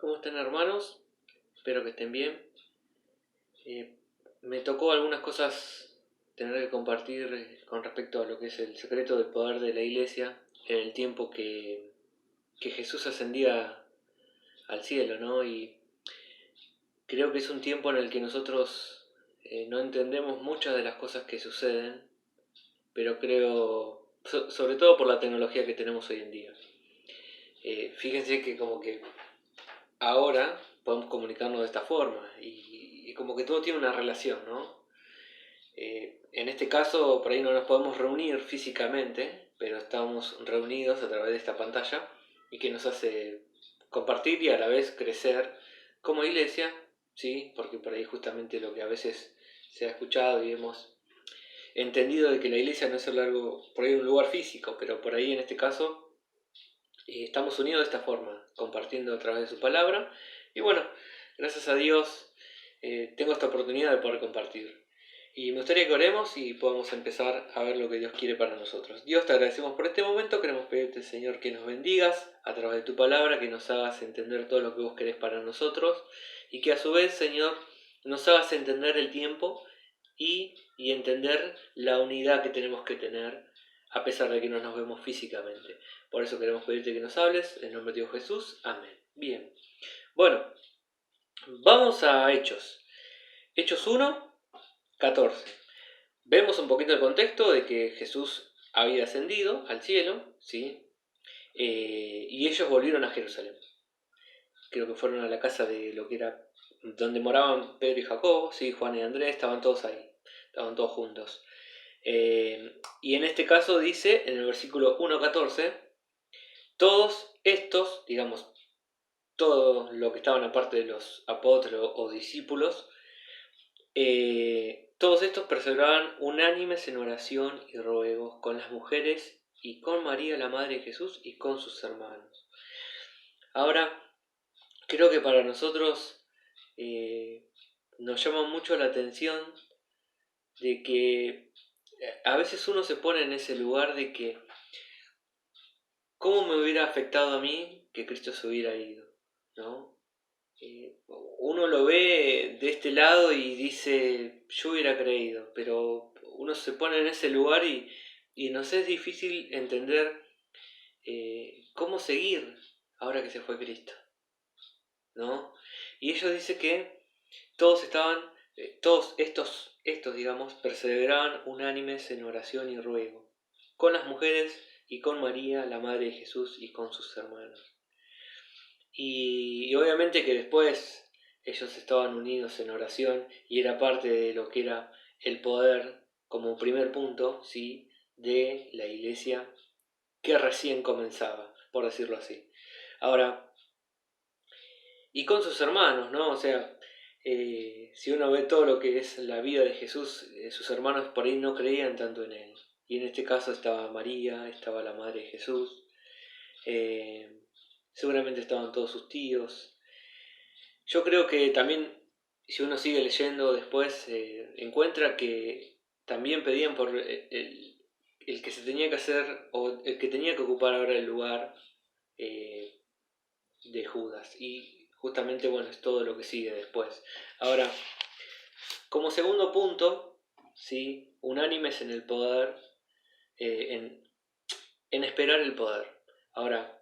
¿Cómo están, hermanos? Espero que estén bien. Me tocó algunas cosas tener que compartir con respecto a lo que es el secreto del poder de la iglesia en el tiempo que Jesús ascendía al cielo, ¿no? Y creo que es un tiempo en el que nosotros no entendemos muchas de las cosas que suceden, pero creo, sobre todo por la tecnología que tenemos hoy en día. Fíjense que como que ahora podemos comunicarnos de esta forma y como que todo tiene una relación, ¿no? En este caso, por ahí no nos podemos reunir físicamente, pero estamos reunidos a través de esta pantalla y que nos hace compartir y a la vez crecer como iglesia, ¿sí? Porque por ahí justamente lo que a veces se ha escuchado y hemos entendido de que la iglesia no es algo, por ahí un lugar físico, pero por ahí en este caso estamos unidos de esta forma, compartiendo a través de su palabra. Y bueno, gracias a Dios tengo esta oportunidad de poder compartir. Y me gustaría que oremos y podamos empezar a ver lo que Dios quiere para nosotros. Dios, te agradecemos por este momento. Queremos pedirte, Señor, que nos bendigas a través de tu palabra, que nos hagas entender todo lo que vos querés para nosotros y que a su vez, Señor, nos hagas entender el tiempo y entender la unidad que tenemos que tener a pesar de que no nos vemos físicamente. Por eso queremos pedirte que nos hables, en nombre de Dios Jesús, amén. Bien, bueno, vamos a Hechos. Hechos 1, 14. Vemos un poquito el contexto de que Jesús había ascendido al cielo, ¿sí? Y ellos volvieron a Jerusalén. Creo que fueron a la casa de lo que era donde moraban Pedro y Jacobo, ¿sí? Juan y Andrés, estaban todos ahí, estaban todos juntos. Y en este caso dice, en el versículo 1.14, todos estos, digamos, todo lo que estaban aparte de los apóstoles o discípulos, todos estos perseveraban unánimes en oración y ruegos con las mujeres y con María, la Madre de Jesús, y con sus hermanos. Ahora, creo que para nosotros nos llama mucho la atención de que a veces uno se pone en ese lugar de que ¿cómo me hubiera afectado a mí que Cristo se hubiera ido? ¿No? Uno lo ve de este lado y dice, yo hubiera creído, pero uno se pone en ese lugar y nos es difícil entender cómo seguir ahora que se fue Cristo, ¿no? Y ellos dicen que todos estaban, todos estos, digamos, perseveraban unánimes en oración y ruego, con las mujeres y con María, la Madre de Jesús, y con sus hermanos. Y obviamente que después ellos estaban unidos en oración y era parte de lo que era el poder como primer punto, ¿sí?, de la iglesia que recién comenzaba, por decirlo así. Ahora, y con sus hermanos, ¿no? O sea, si uno ve todo lo que es la vida de Jesús, sus hermanos por ahí no creían tanto en él. Y en este caso estaba María, estaba la Madre de Jesús, seguramente estaban todos sus tíos. Yo creo que también, si uno sigue leyendo después, encuentra que también pedían por el que se tenía que hacer, o el que tenía que ocupar ahora el lugar de Judas. Y justamente, bueno, es todo lo que sigue después. Ahora, como segundo punto, ¿sí?, unánimes en el poder, en esperar el poder. Ahora,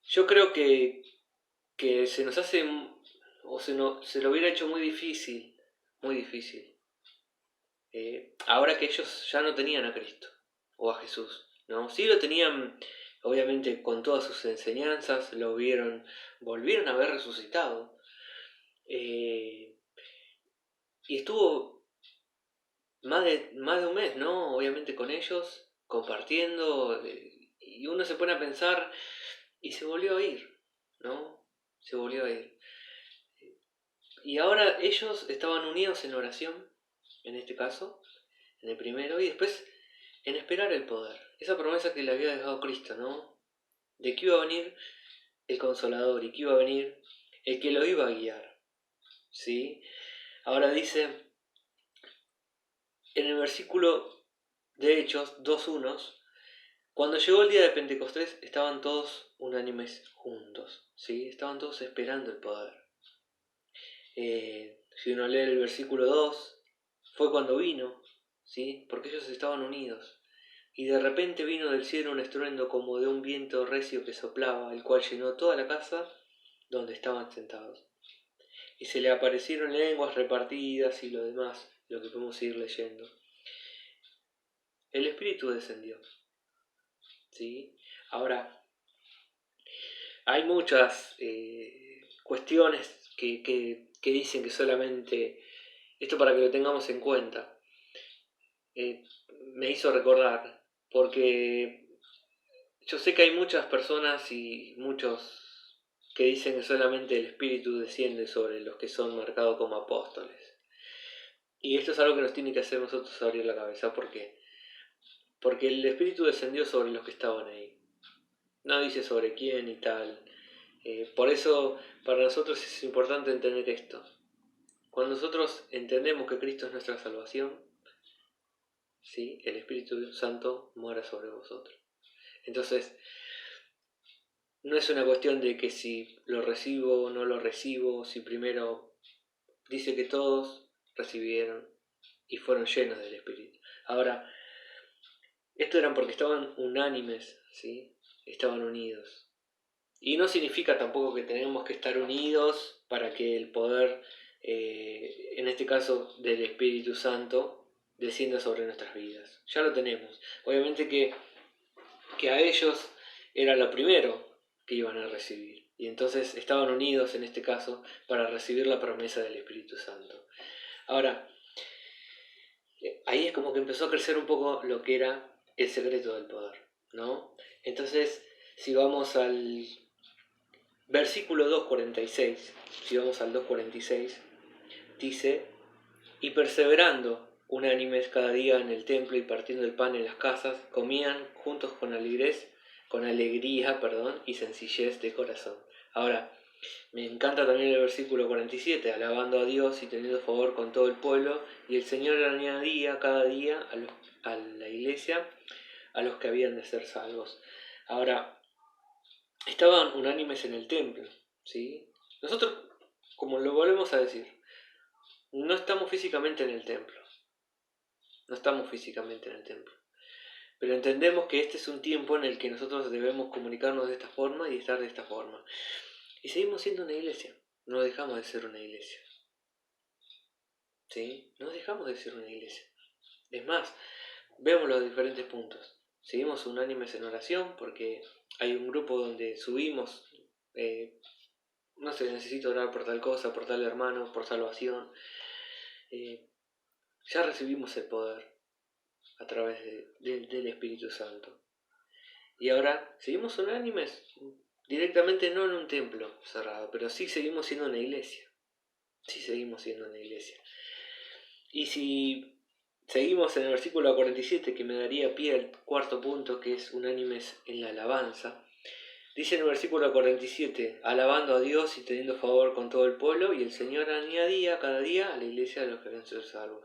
yo creo que se nos hace, o se lo hubiera hecho muy difícil, ahora que ellos ya no tenían a Cristo o a Jesús, ¿no? Sí lo tenían, obviamente, con todas sus enseñanzas, volvieron a haber resucitado, y estuvo más de un mes, ¿no? Obviamente con ellos, compartiendo, y uno se pone a pensar, y se volvió a ir, ¿no? Se volvió a ir. Y ahora ellos estaban unidos en oración, en este caso, en el primero, y después en esperar el poder. Esa promesa que le había dejado Cristo, ¿no? De que iba a venir el Consolador y que iba a venir el que lo iba a guiar, ¿sí? Ahora dice, en el versículo de Hechos 2.1, cuando llegó el día de Pentecostés estaban todos unánimes juntos. ¿sí? Estaban todos esperando el poder. Si uno lee el versículo 2, fue cuando vino, ¿sí? Porque ellos estaban unidos. Y de repente vino del cielo un estruendo como de un viento recio que soplaba, el cual llenó toda la casa donde estaban sentados. Y se le aparecieron lenguas repartidas y lo demás, lo que podemos ir leyendo. El Espíritu descendió, ¿sí? Ahora, hay muchas cuestiones que dicen que solamente, esto para que lo tengamos en cuenta, me hizo recordar, porque yo sé que hay muchas personas y muchos que dicen que solamente el Espíritu desciende sobre los que son marcados como apóstoles. Y esto es algo que nos tiene que hacer nosotros abrir la cabeza. ¿Por qué? Porque el Espíritu descendió sobre los que estaban ahí. No dice sobre quién y tal. Por eso para nosotros es importante entender esto. Cuando nosotros entendemos que Cristo es nuestra salvación, ¿sí? El Espíritu Santo mora sobre vosotros. Entonces, no es una cuestión de que si lo recibo o no lo recibo, si primero dice que todos recibieron y fueron llenos del Espíritu. Ahora, esto eran porque estaban unánimes, ¿sí? Estaban unidos. Y no significa tampoco que tenemos que estar unidos para que el poder, en este caso del Espíritu Santo, descienda sobre nuestras vidas. Ya lo tenemos. Obviamente que a ellos era lo primero que iban a recibir. Y entonces estaban unidos en este caso para recibir la promesa del Espíritu Santo. Ahora, ahí es como que empezó a crecer un poco lo que era el secreto del poder, ¿no? Entonces, si vamos al versículo 2.46, si vamos al 2.46, dice: y perseverando unánimes cada día en el templo y partiendo el pan en las casas, comían juntos con alegría, y sencillez de corazón. Ahora, me encanta también el versículo 47, alabando a Dios y teniendo favor con todo el pueblo, y el Señor añadía cada día a la iglesia a los que habían de ser salvos. Ahora, estaban unánimes en el templo, ¿sí? Nosotros, como lo volvemos a decir, no estamos físicamente en el templo. No estamos físicamente en el templo. Pero entendemos que este es un tiempo en el que nosotros debemos comunicarnos de esta forma y estar de esta forma. Y seguimos siendo una iglesia. No dejamos de ser una iglesia. ¿Sí? No dejamos de ser una iglesia. Es más, vemos los diferentes puntos. Seguimos unánimes en oración porque hay un grupo donde subimos, no sé, necesito orar por tal cosa, por tal hermano, por salvación. Ya recibimos el poder a través del Espíritu Santo. Y ahora, ¿seguimos unánimes? Directamente no en un templo cerrado, pero sí seguimos siendo una iglesia. Sí seguimos siendo una iglesia. Y si seguimos en el versículo 47, que me daría pie al cuarto punto, que es unánimes en la alabanza, dice en el versículo 47, alabando a Dios y teniendo favor con todo el pueblo, y el Señor añadía cada día a la iglesia de los que habían sido salvos.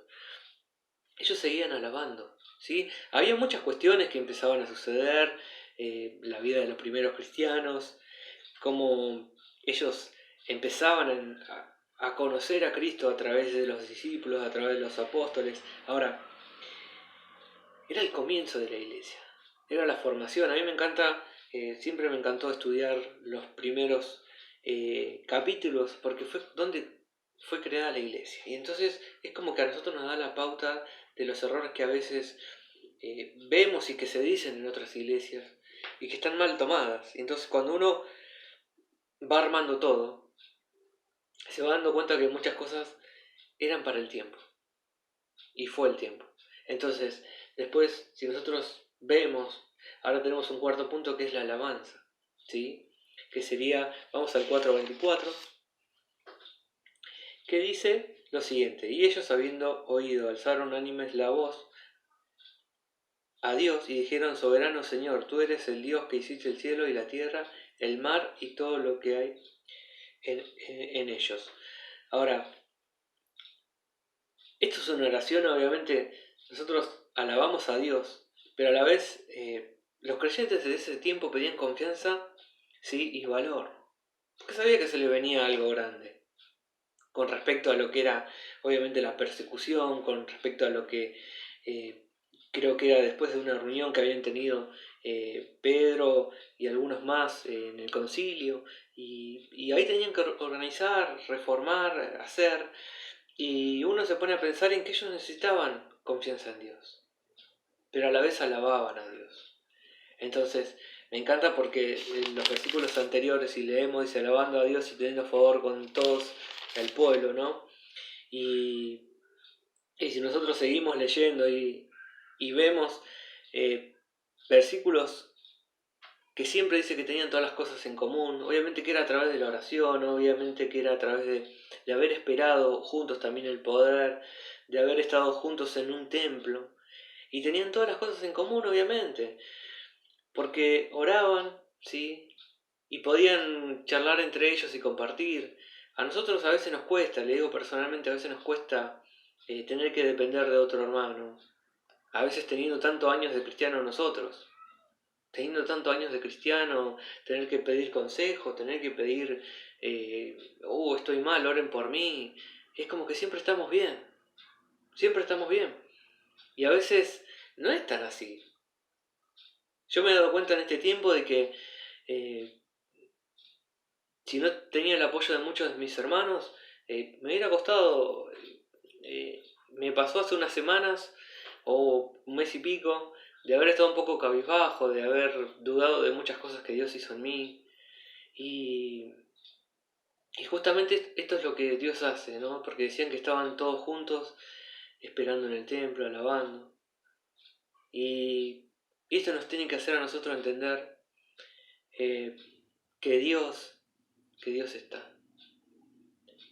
Ellos seguían alabando, ¿sí? Había muchas cuestiones que empezaban a suceder, la vida de los primeros cristianos, cómo ellos empezaban a conocer a Cristo a través de los discípulos, a través de los apóstoles. Ahora, era el comienzo de la iglesia, era la formación. A mí me encanta, siempre me encantó estudiar los primeros capítulos, porque fue donde fue creada la iglesia. Y entonces es como que a nosotros nos da la pauta de los errores que a veces vemos y que se dicen en otras iglesias y que están mal tomadas. Y entonces cuando uno va armando todo, se va dando cuenta que muchas cosas eran para el tiempo. Y fue el tiempo. Entonces, después, si nosotros vemos, ahora tenemos un cuarto punto que es la alabanza, ¿sí? Que sería, vamos al 4.24, que dice lo siguiente: y ellos, habiendo oído, alzaron unánimes la voz a Dios y dijeron: soberano Señor, tú eres el Dios que hiciste el cielo y la tierra, el mar y todo lo que hay en ellos. Ahora, esto es una oración, obviamente nosotros alabamos a Dios, pero a la vez los creyentes de ese tiempo pedían confianza, ¿sí? Y valor. porque sabía que se le venía algo grande, con respecto a lo que era obviamente la persecución, con respecto a lo que creo que era después de una reunión que habían tenido Pedro y algunos más en el concilio, y ahí tenían que organizar, reformar, hacer, y uno se pone a pensar en que ellos necesitaban confianza en Dios, pero a la vez alababan a Dios. Entonces, me encanta porque en los versículos anteriores, si leemos, dice alabando a Dios y teniendo favor con todos el pueblo, ¿no? Y si nosotros seguimos leyendo y vemos versículos que siempre dice que tenían todas las cosas en común, obviamente que era a través de la oración, obviamente que era a través de haber esperado juntos también el poder, de haber estado juntos en un templo, y tenían todas las cosas en común, obviamente, porque oraban, ¿sí? Y podían charlar entre ellos y compartir. A nosotros a veces nos cuesta, le digo personalmente, a veces nos cuesta tener que depender de otro hermano. A veces teniendo tantos años de cristiano nosotros. Teniendo tantos años de cristiano, tener que pedir consejo, tener que pedir, estoy mal, oren por mí. Es como que siempre estamos bien. Siempre estamos bien. Y a veces no es tan así. Yo me he dado cuenta en este tiempo de que si no tenía el apoyo de muchos de mis hermanos, me hubiera costado, me pasó hace unas semanas o un mes y pico, de haber estado un poco cabizbajo, de haber dudado de muchas cosas que Dios hizo en mí. Y, y justamente esto es lo que Dios hace, ¿no? Porque decían que estaban todos juntos, esperando en el templo, alabando. Y, y esto nos tiene que hacer a nosotros entender eh, que Dios está.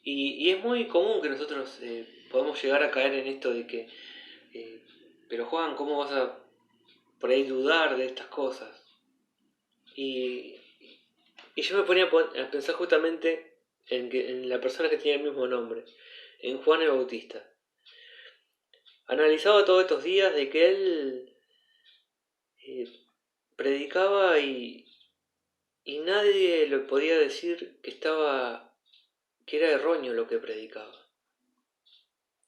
Y es muy común que nosotros podamos llegar a caer en esto de que, pero Juan, ¿cómo vas a por ahí dudar de estas cosas? Y, y yo me ponía a pensar justamente en la persona que tiene el mismo nombre, en Juan el Bautista. Analizaba todos estos días de que él eh, predicaba y nadie le podía decir que era erróneo lo que predicaba.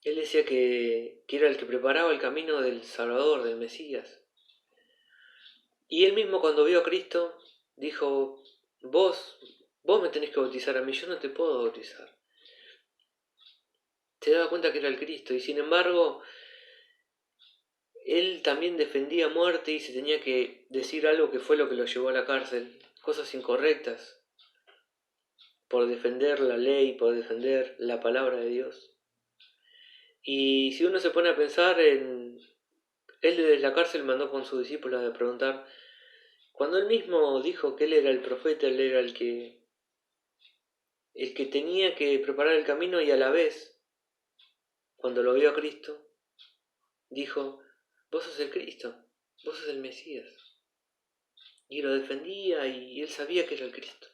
Él decía que era el que preparaba el camino del Salvador, del Mesías. Y él mismo cuando vio a Cristo dijo, vos me tenés que bautizar a mí, yo no te puedo bautizar. Se daba cuenta que era el Cristo y sin embargo él también defendía muerte y se tenía que decir algo que fue lo que lo llevó a la cárcel, cosas incorrectas, por defender la ley, por defender la palabra de Dios. Y si uno se pone a pensar él desde la cárcel mandó con sus discípulos a preguntar, cuando él mismo dijo que él era el profeta, él era el que tenía que preparar el camino y a la vez, cuando lo vio a Cristo, dijo, vos sos el Cristo, vos sos el Mesías. Y lo defendía y él sabía que era el Cristo.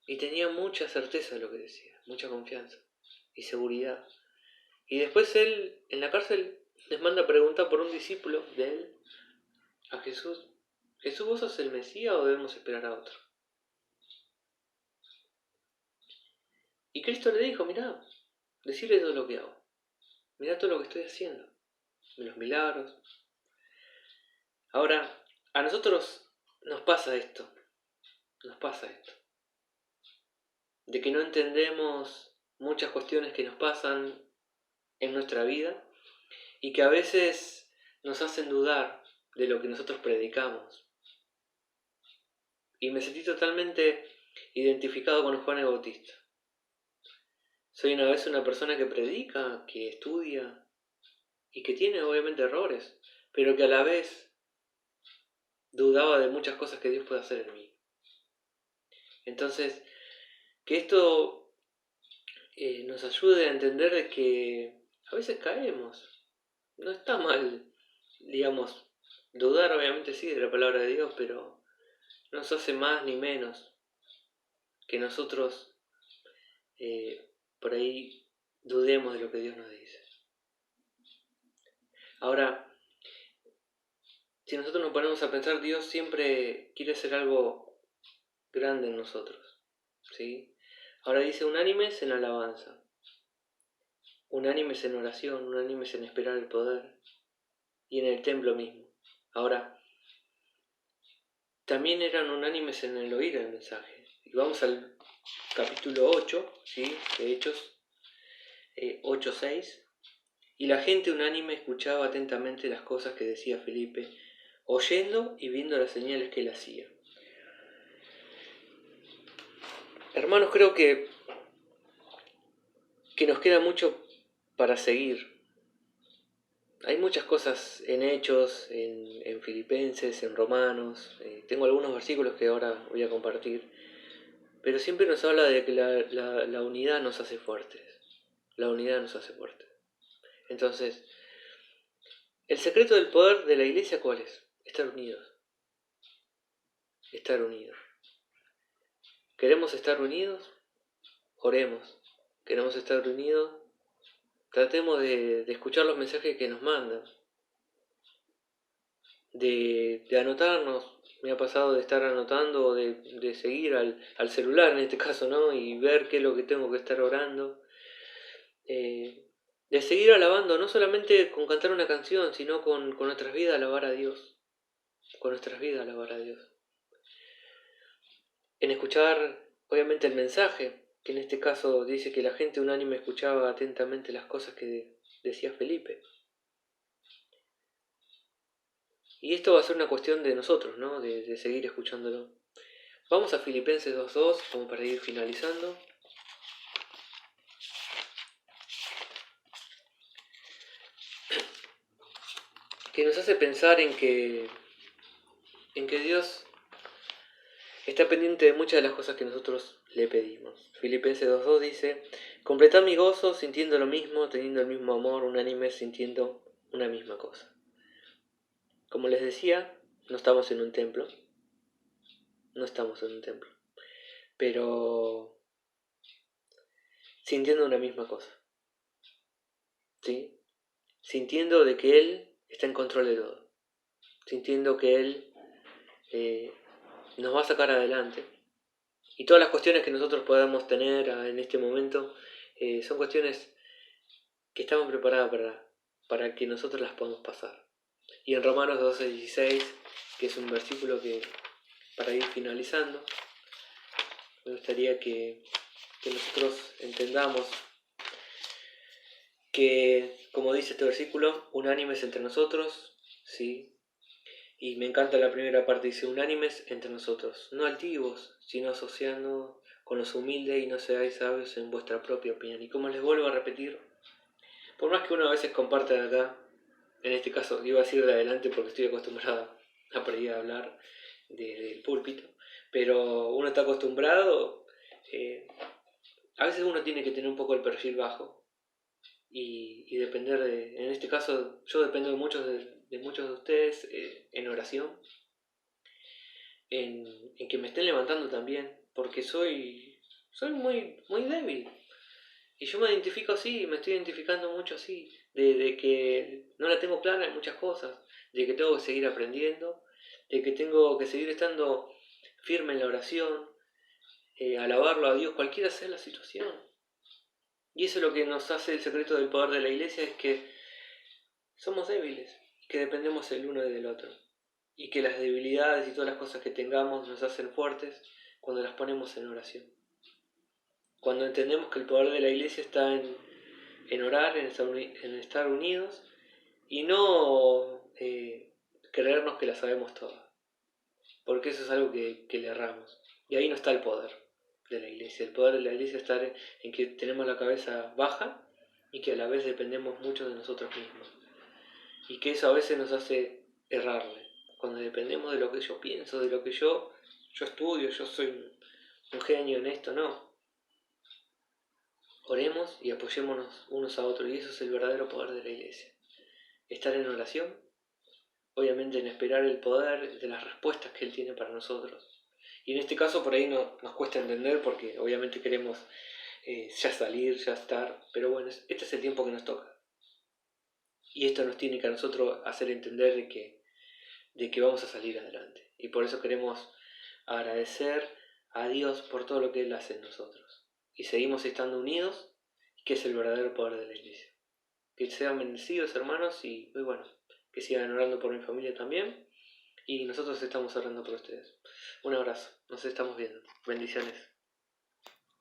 Y tenía mucha certeza de lo que decía, mucha confianza y seguridad. Y después él, en la cárcel, les manda a preguntar por un discípulo de él, a Jesús, ¿Jesús vos sos el Mesías o debemos esperar a otro? Y Cristo le dijo, mirá, decirle todo lo que hago. Mirá todo lo que estoy haciendo. Los milagros. Ahora, a nosotros nos pasa esto. Nos pasa esto. De que no entendemos muchas cuestiones que nos pasan en nuestra vida y que a veces nos hacen dudar de lo que nosotros predicamos. Y me sentí totalmente identificado con Juan el Bautista. Soy una vez una persona que predica, que estudia y que tiene obviamente errores, pero que a la vez dudaba de muchas cosas que Dios puede hacer en mí. Entonces, que esto nos ayude a entender de que a veces caemos. No está mal, digamos, dudar obviamente sí de la palabra de Dios, pero no nos hace más ni menos que nosotros por ahí dudemos de lo que Dios nos dice. Ahora, si nosotros nos ponemos a pensar, Dios siempre quiere hacer algo grande en nosotros. ¿Sí? Ahora dice unánimes en alabanza, unánimes en oración, unánimes en esperar el poder y en el templo mismo. Ahora, también eran unánimes en el oír el mensaje. Y vamos al capítulo 8, ¿sí? De Hechos 8:6. Y la gente unánime escuchaba atentamente las cosas que decía Felipe, oyendo y viendo las señales que él hacía. Hermanos, creo que nos queda mucho para seguir. Hay muchas cosas en Hechos, en Filipenses, en Romanos. Tengo algunos versículos que ahora voy a compartir. Pero siempre nos habla de que la unidad nos hace fuertes. La unidad nos hace fuertes. Entonces, el secreto del poder de la iglesia, ¿cuál es? Estar unidos. Estar unidos. ¿Queremos estar unidos? Oremos. ¿Queremos estar unidos? Tratemos de escuchar los mensajes que nos mandan. De anotarnos. Me ha pasado de estar anotando o de seguir al celular en este caso, ¿no? Y ver qué es lo que tengo que estar orando. De seguir alabando, no solamente con cantar una canción, sino con nuestras vidas alabar a Dios. Con nuestras vidas alabar a Dios. En escuchar, obviamente, el mensaje, que en este caso dice que la gente unánime escuchaba atentamente las cosas que decía Felipe. Y esto va a ser una cuestión de nosotros, ¿no? De seguir escuchándolo. Vamos a Filipenses 2:2, como para ir finalizando. Que nos hace pensar en que Dios está pendiente de muchas de las cosas que nosotros le pedimos. Filipenses 2:2 dice, completad mi gozo sintiendo lo mismo, teniendo el mismo amor, unánime, sintiendo una misma cosa. Como les decía, no estamos en un templo, pero sintiendo una misma cosa, ¿sí? Sintiendo de que Él está en control de todo, sintiendo que Él nos va a sacar adelante. Y todas las cuestiones que nosotros podamos tener en este momento son cuestiones que estamos preparadas para que nosotros las podamos pasar. Y en Romanos 12:16, que es un versículo que, para ir finalizando, me gustaría que nosotros entendamos que, como dice este versículo, unánimes entre nosotros, ¿sí? Y me encanta la primera parte, dice unánimes entre nosotros, no altivos, sino asociando con los humildes y no seáis sabios en vuestra propia opinión. Y como les vuelvo a repetir, por más que uno a veces comparte de acá, en este caso iba a decir de adelante porque estoy acostumbrado a predicar, a hablar desde el púlpito, pero uno está acostumbrado, a veces uno tiene que tener un poco el perfil bajo y depender de, en este caso yo dependo de muchos de ustedes en oración, en que me estén levantando también, porque soy muy, muy débil. Y yo me identifico así, me estoy identificando mucho así, de que no la tengo clara en muchas cosas, de que tengo que seguir aprendiendo, de que tengo que seguir estando firme en la oración, alabarlo a Dios, cualquiera sea la situación. Y eso es lo que nos hace el secreto del poder de la iglesia, es que somos débiles, que dependemos el uno del otro. Y que las debilidades y todas las cosas que tengamos nos hacen fuertes cuando las ponemos en oración. Cuando entendemos que el poder de la iglesia está en orar, en estar unidos y no creernos que la sabemos todas. Porque eso es algo que le erramos. Y ahí no está el poder de la iglesia. El poder de la iglesia está en que tenemos la cabeza baja y que a la vez dependemos mucho de nosotros mismos. Y que eso a veces nos hace errarle. Cuando dependemos de lo que yo pienso, de lo que yo estudio, yo soy un genio en esto, no. Oremos y apoyémonos unos a otros, y eso es el verdadero poder de la iglesia. Estar en oración, obviamente en esperar el poder de las respuestas que Él tiene para nosotros. Y en este caso por ahí nos cuesta entender porque obviamente queremos ya salir, ya estar, pero bueno, este es el tiempo que nos toca. Y esto nos tiene que a nosotros hacer entender de que vamos a salir adelante. Y por eso queremos agradecer a Dios por todo lo que Él hace en nosotros. Y seguimos estando unidos, que es el verdadero poder de la iglesia. Que sean bendecidos, hermanos, y bueno, que sigan orando por mi familia también. Y nosotros estamos orando por ustedes. Un abrazo, nos estamos viendo. Bendiciones.